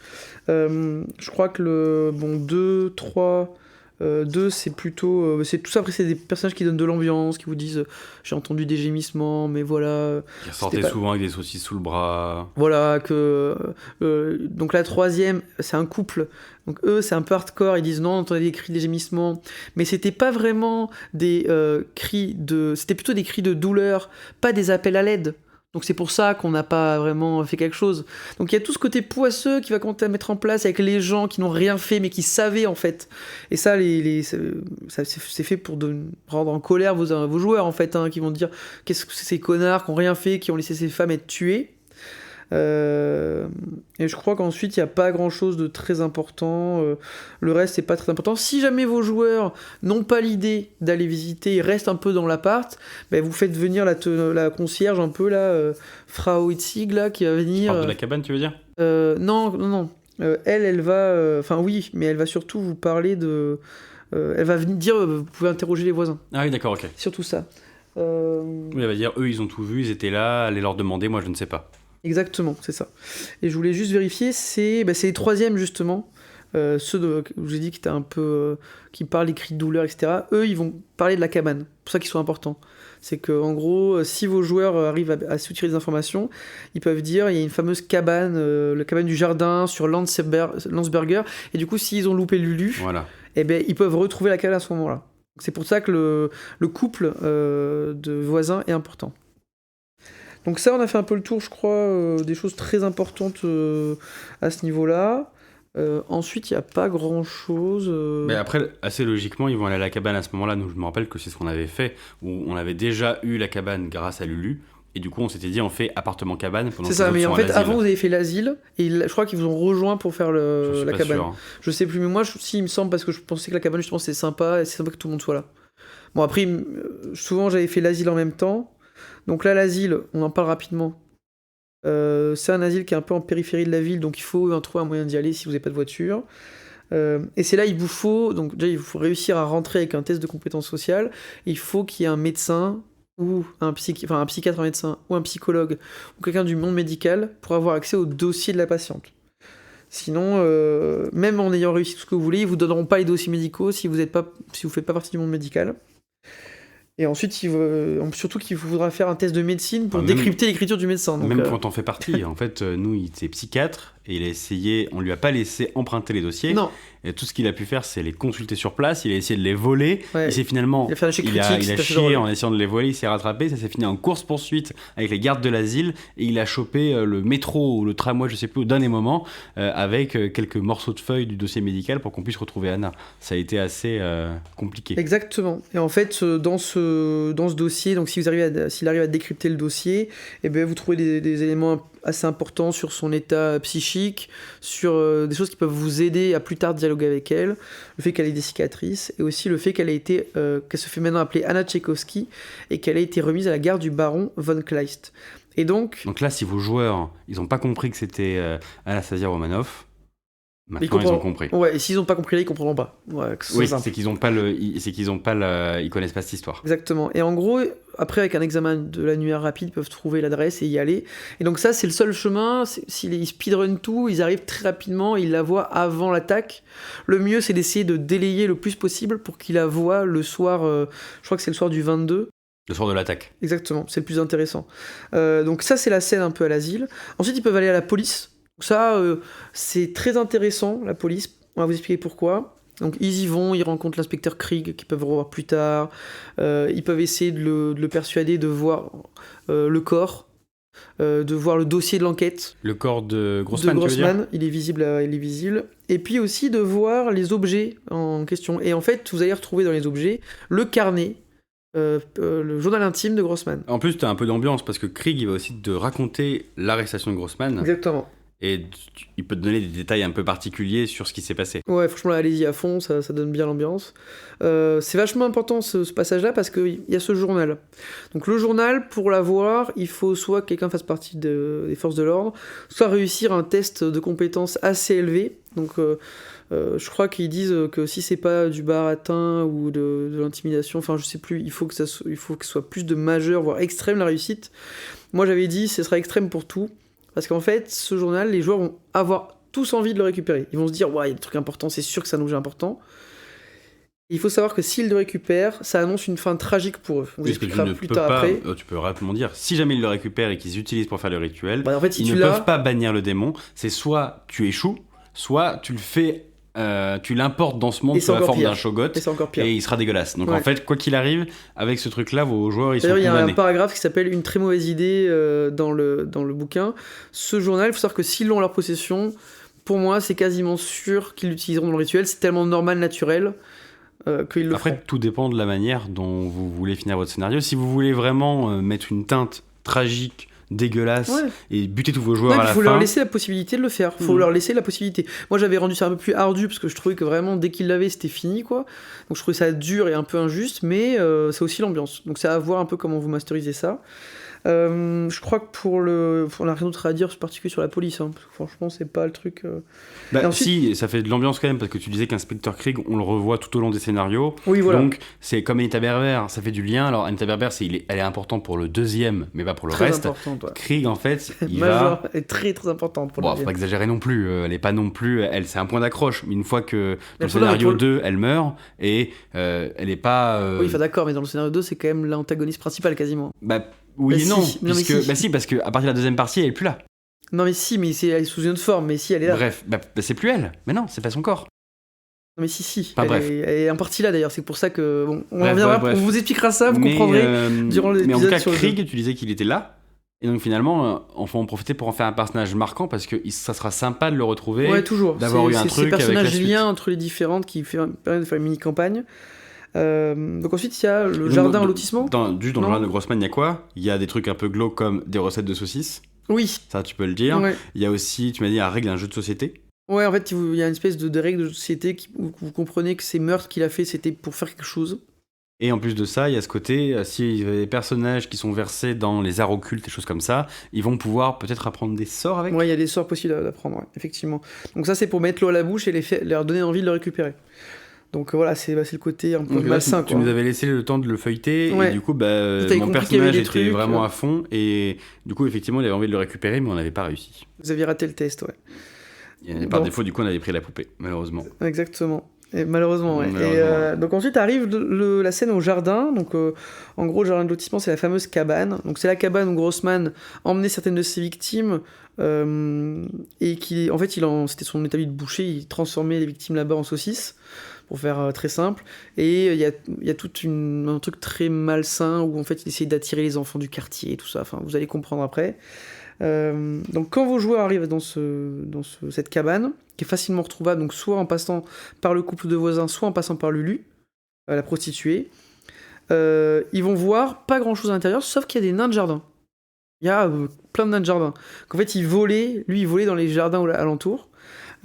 Je crois que 2, 3, 2 c'est plutôt... c'est tout ça, après c'est des personnages qui donnent de l'ambiance, qui vous disent j'ai entendu des gémissements, mais voilà...
Ils sortaient souvent avec des saucisses sous le bras.
Voilà, que... donc la troisième, c'est un couple, donc eux c'est un peu hardcore, ils disent non, on entendait des cris, des gémissements, mais c'était pas vraiment des cris de... C'était plutôt des cris de douleur, pas des appels à l'aide. Donc c'est pour ça qu'on n'a pas vraiment fait quelque chose. Donc il y a tout ce côté poisseux qui va compter à mettre en place avec les gens qui n'ont rien fait mais qui savaient en fait. Et ça, c'est fait pour rendre en colère vos joueurs en fait, hein, qui vont dire qu'est-ce que c'est ces connards qui n'ont rien fait, qui ont laissé ces femmes être tuées. Et je crois qu'ensuite il n'y a pas grand chose de très important, le reste c'est pas très important. Si jamais vos joueurs n'ont pas l'idée d'aller visiter, ils restent un peu dans l'appart, ben vous faites venir la concierge un peu là, Frau Itzig là, qui va venir.
Tu parles de la cabane, tu veux dire ?
Non, elle va... Enfin oui, mais elle va surtout vous parler de... elle va venir dire, vous pouvez interroger les voisins.
Ah oui, d'accord, ok.
Surtout ça.
Oui, elle va dire, eux, ils ont tout vu, ils étaient là, allez leur demander, moi, je ne sais pas.
Exactement, c'est ça. Et je voulais juste vérifier, c'est les troisièmes, justement. Ceux où j'ai dit qui parlent des cris de douleur, etc. Eux, ils vont parler de la cabane. C'est pour ça qu'ils sont importants. C'est que en gros, si vos joueurs arrivent à soutirer des informations, ils peuvent dire il y a une fameuse cabane, la cabane du jardin sur Landsberger. Et du coup, s'ils ont loupé Lulu,
Voilà.
eh ben, ils peuvent retrouver la cabane à ce moment-là. C'est pour ça que le couple de voisins est important. Donc ça, on a fait un peu le tour, je crois, des choses très importantes à ce niveau-là. Ensuite, il n'y a pas grand-chose.
Mais après, assez logiquement, ils vont aller à la cabane à ce moment-là. Nous, je me rappelle que c'est ce qu'on avait fait, où on avait déjà eu la cabane grâce à Lulu. Et du coup, on s'était dit, on fait appartement-cabane pendant que
c'est ça,
les autres
mais
sont
en
à
fait,
l'asile.
avant, vous avez fait l'asile, et je crois qu'ils vous ont rejoint pour faire
Je suis
la
pas
cabane.
sûr, hein.
Je sais plus, mais moi, si, il me semble, parce que je pensais que la cabane, justement, c'est sympa, et c'est sympa que tout le monde soit là. Bon, après, souvent, j'avais fait l'asile en même temps. Donc là, l'asile, on en parle rapidement. C'est un asile qui est un peu en périphérie de la ville, donc il faut trouver un moyen d'y aller si vous n'avez pas de voiture. Et c'est là il faut réussir à rentrer avec un test de compétences sociales. Il faut qu'il y ait un médecin ou un psychiatre, un médecin ou un psychologue ou quelqu'un du monde médical pour avoir accès au dossier de la patiente. Sinon, même en ayant réussi tout ce que vous voulez, ils vous donneront pas les dossiers médicaux si vous faites pas partie du monde médical. Et ensuite, surtout qu'il faudra faire un test de médecine pour décrypter l'écriture du médecin. Donc,
même quand on fait partie, en fait, nous, il était psychiatre et il a essayé, on lui a pas laissé emprunter les dossiers.
Non.
Et tout ce qu'il a pu faire, c'est les consulter sur place. Il a essayé de les voler.
Ouais.
Il s'est finalement,
il a fait un échec critique,
il a chié en essayant de les voler. Il s'est rattrapé. Ça s'est fini en course poursuite avec les gardes de l'asile et il a chopé le métro ou le tramway, je sais plus, au dernier moment, avec quelques morceaux de feuilles du dossier médical pour qu'on puisse retrouver Anna. Ça a été assez compliqué.
Exactement. Et en fait, dans ce dossier, donc s'il arrive à décrypter le dossier, eh ben, vous trouvez des éléments assez importants sur son état psychique, sur des choses qui peuvent vous aider à plus tard dialoguer avec elle, le fait qu'elle ait des cicatrices, et aussi le fait qu'elle se fait maintenant appeler Anna Tchaïkovsky, et qu'elle a été remise à la garde du baron von Kleist. Et donc
là, si vos joueurs, ils n'ont pas compris que c'était Anastasia Romanoff, maintenant ils ont compris.
Ouais, et s'ils n'ont pas compris là, ils comprendront pas. Ouais,
oui, c'est qu'ils ils connaissent pas cette histoire.
Exactement. Et en gros, après, avec un examen de l'annuaire rapide, ils peuvent trouver l'adresse et y aller. Et donc ça, c'est le seul chemin. S'ils speedrun tout, ils arrivent très rapidement, ils la voient avant l'attaque. Le mieux, c'est d'essayer de délayer le plus possible pour qu'ils la voient le soir, je crois que c'est le soir du 22.
Le soir de l'attaque.
Exactement, c'est le plus intéressant. Donc ça, c'est la scène un peu à l'asile. Ensuite, ils peuvent aller à la police. Donc ça, c'est très intéressant, la police. On va vous expliquer pourquoi. Donc ils y vont, ils rencontrent l'inspecteur Krieg, qu'ils peuvent revoir plus tard. Ils peuvent essayer de le persuader de voir le corps, de voir le dossier de l'enquête.
Le corps de Grossman,
tu veux dire ? Il est visible. Et puis aussi de voir les objets en question. Et en fait, vous allez retrouver dans les objets le carnet, le journal intime de Grossman.
En plus, tu as un peu d'ambiance, parce que Krieg, il va aussi te raconter l'arrestation de Grossman.
Exactement.
Et il peut te donner des détails un peu particuliers sur ce qui s'est passé.
Ouais, franchement, allez-y à fond, ça donne bien l'ambiance. C'est vachement important ce passage-là parce qu'il y a ce journal. Donc le journal, pour l'avoir, il faut soit que quelqu'un fasse partie des forces de l'ordre, soit réussir un test de compétences assez élevé. Donc je crois qu'ils disent que si c'est pas du baratin ou de l'intimidation, enfin je sais plus, il faut que ce soit plus de majeur, voire extrême la réussite. Moi j'avais dit ce sera extrême pour tout. Parce qu'en fait, ce journal, les joueurs vont avoir tous envie de le récupérer. Ils vont se dire, ouais, il y a des trucs importants, c'est sûr que c'est un objet important. Et il faut savoir que s'ils le récupèrent, ça annonce une fin tragique pour eux. On vous expliquera plus tard après.
Tu peux rapidement dire, si jamais ils le récupèrent et qu'ils utilisent pour faire le rituel,
en fait, si
ils ne peuvent pas bannir le démon. C'est soit tu échoues, soit tu le fais... tu l'importes dans ce monde sous la forme d'un shogot et il sera dégueulasse. Donc en fait, quoi qu'il arrive, avec ce truc-là, vos joueurs ils sont condamnés.
Il y a un paragraphe qui s'appelle Une très mauvaise idée dans le bouquin. Ce journal, il faut savoir que s'ils l'ont en leur possession, pour moi, c'est quasiment sûr qu'ils l'utiliseront dans le rituel. C'est tellement normal, naturel qu'ils le feront.
Après, tout dépend de la manière dont vous voulez finir votre scénario. Si vous voulez vraiment mettre une teinte tragique, dégueulasse, et buter tous vos joueurs à la fin. Il
faut leur laisser la possibilité de le faire. Il faut leur laisser la possibilité. Moi, j'avais rendu ça un peu plus ardu parce que je trouvais que vraiment, dès qu'ils l'avaient, c'était fini, quoi. Donc, je trouvais ça dur et un peu injuste, mais c'est aussi l'ambiance. Donc, c'est à voir un peu comment vous masterisez ça. Je crois que on n'a rien d'autre à dire particulier sur la police, hein, parce que franchement, c'est pas le truc.
Bah,
ensuite...
Si, ça fait de l'ambiance quand même, parce que tu disais qu'Inspecteur Krieg, on le revoit tout au long des scénarios.
Oui, voilà.
Donc, c'est comme Anita Berber, ça fait du lien. Alors, Anita Berber, elle est importante pour le deuxième, mais pas pour le
très
reste.
Importante, ouais.
Krieg, en fait,
elle est très très importante pour
bon,
le
faut pas exagérer non plus. Elle est pas non plus. C'est un point d'accroche. Mais une fois que dans le
faut
scénario 2, elle meurt, et elle est pas.
Oui, enfin d'accord, mais dans le scénario 2, c'est quand même l'antagoniste principal quasiment.
Bah, oui et non.
Si.
Parce que à partir de la deuxième partie, elle est plus là.
Non, mais si, mais elle est sous une autre forme, mais si, elle est là.
Bref, c'est plus elle. Mais non, c'est pas son corps.
Non, mais si.
Enfin,
elle est en partie là d'ailleurs, c'est pour ça que. Bon, on vous expliquera ça, vous comprendrez durant l'épisode.
Mais en tout cas, Krieg, tu disais qu'il était là. Et donc finalement, on va en profiter pour en faire un personnage marquant parce que ça sera sympa de le retrouver.
Ouais, toujours.
D'avoir eu un truc avec la suite.
C'est le personnage lien entre les différentes qui permet de faire une mini-campagne. Donc ensuite, il y a le jardin en lotissement.
Dans le jardin de Grossman, il y a quoi ? Il y a des trucs un peu glauques comme des recettes de saucisses.
Oui.
Ça, tu peux le dire.
Ouais.
Il y a aussi, tu m'as dit, la règle d'un jeu de société.
Ouais, en fait, il y a une espèce de règle de société où vous comprenez que ces meurtres qu'il a fait, c'était pour faire quelque chose.
Et en plus de ça, il y a ce côté, s'il y a des personnages qui sont versés dans les arts occultes et choses comme ça, ils vont pouvoir peut-être apprendre des sorts avec.
Ouais, il y a des sorts possibles d'apprendre, ouais, effectivement. Donc ça, c'est pour mettre l'eau à la bouche et leur donner envie de le récupérer. Donc voilà, c'est le côté un peu malsain.
Tu nous avais laissé le temps de le feuilleter,
ouais.
Et du coup, mon personnage était vraiment à fond, et du coup, effectivement, il avait envie de le récupérer, mais on n'avait pas réussi.
Vous aviez raté le test, ouais.
Par défaut, du coup, on avait pris la poupée, malheureusement.
Exactement. Et malheureusement, ouais. Et donc ensuite arrive la scène au jardin. Donc en gros, le jardin de lotissement, c'est la fameuse cabane. Donc c'est la cabane où Grossman emmenait certaines de ses victimes et en fait, c'était son établi de boucher. Il transformait les victimes là-bas en saucisses, pour faire très simple. Et il y a tout un truc très malsain où en fait, il essayait d'attirer les enfants du quartier et tout ça. Enfin, vous allez comprendre après. Donc quand vos joueurs arrivent dans cette cabane, qui est facilement retrouvable, donc soit en passant par le couple de voisins, soit en passant par Lulu, la prostituée, ils vont voir pas grand chose à l'intérieur, sauf qu'il y a des nains de jardin. Il y a plein de nains de jardin. Qu'en fait, il volait dans les jardins alentours.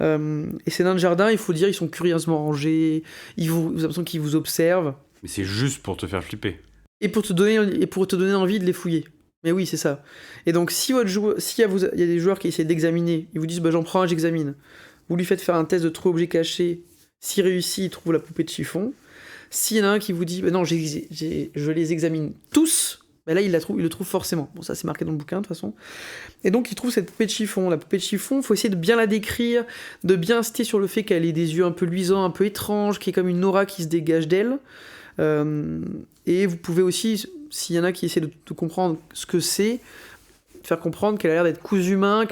Et ces nains de jardin, il faut dire, ils sont curieusement rangés, vous avez l'impression qu'ils vous observent.
Mais c'est juste pour te faire flipper.
Et pour te donner envie de les fouiller. Mais oui, c'est ça. Et donc, s'il y a des joueurs qui essaient d'examiner, ils vous disent j'en prends un, j'examine. Vous lui faites faire un test de trou objet caché. S'il réussit, il trouve la poupée de chiffon. S'il y en a un qui vous dit non, je les examine tous, là, il le trouve forcément. Bon, ça, c'est marqué dans le bouquin, de toute façon. Et donc, il trouve cette poupée de chiffon. La poupée de chiffon, il faut essayer de bien la décrire, de bien insister sur le fait qu'elle ait des yeux un peu luisants, un peu étranges, qu'il y ait comme une aura qui se dégage d'elle. Et vous pouvez aussi, s'il y en a qui essaient de comprendre ce que c'est, faire comprendre qu'elle a l'air d'être cousu main,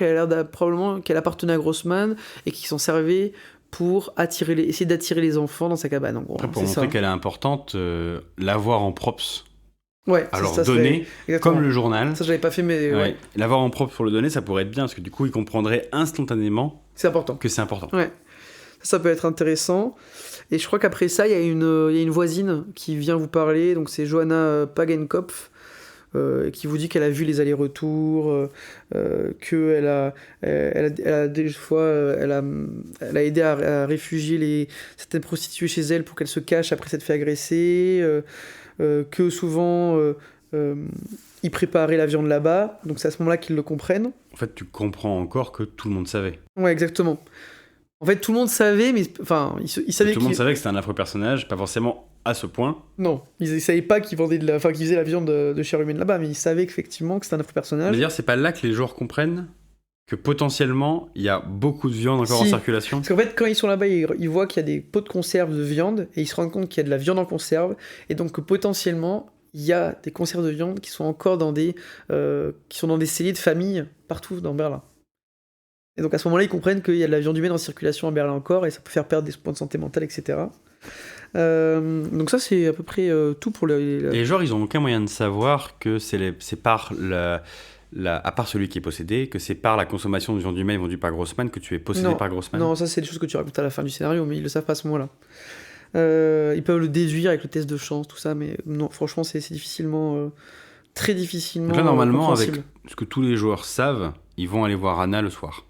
probablement qu'elle appartenait à Grossman et qu'ils s'en servaient pour essayer d'attirer les enfants dans sa cabane, en gros.
Après, pour montrer qu'elle est importante, l'avoir en props.
Ouais,
alors donner, comme le journal.
Ça, j'avais pas fait, mais ouais.
L'avoir en props pour le donner, ça pourrait être bien, parce que du coup, il comprendrait instantanément que c'est important.
Ouais. Ça peut être intéressant. Et je crois qu'après ça, il y a une voisine qui vient vous parler, donc c'est Johanna Pagenkopf, qui vous dit qu'elle a vu les allers-retours, qu'elle a des fois, elle a aidé à réfugier certaines prostituées chez elle pour qu'elles se cachent après s'être fait agresser, que souvent ils préparaient la viande là-bas, donc c'est à ce moment-là qu'ils le comprennent.
En fait, tu comprends encore que tout le monde savait.
Ouais, exactement. En fait, tout le monde savait, mais enfin, ils savaient
tout le monde savait que c'était un affreux personnage, pas forcément à ce point.
Non, ils savaient pas qu'ils faisaient la viande de chair humaine là-bas, mais ils savaient effectivement que c'était un affreux personnage.
Mais d'ailleurs, c'est pas là que les joueurs comprennent que potentiellement, il y a beaucoup de viande encore en circulation.
Parce qu'en fait, quand ils sont là-bas, ils voient qu'il y a des pots de conserve de viande, et ils se rendent compte qu'il y a de la viande en conserve, et donc que potentiellement, il y a des conserves de viande qui sont encore dans des celliers de famille partout dans Berlin. Et donc à ce moment-là, ils comprennent qu'il y a de la viande humaine en circulation à Berlin encore, et ça peut faire perdre des points de santé mentale, etc. Donc ça, c'est à peu près tout pour
les joueurs, ils ont aucun moyen de savoir que c'est par à part celui qui est possédé, que c'est par la consommation de viande humaine vendue par Grossman que tu es possédé par Grossman.
Non, ça c'est des choses que tu racontes à la fin du scénario, mais ils le savent pas à ce moment-là. Ils peuvent le déduire avec le test de chance, tout ça, mais non, franchement, c'est difficilement, très difficilement.
Donc là, normalement, avec ce que tous les joueurs savent, ils vont aller voir Anna le soir.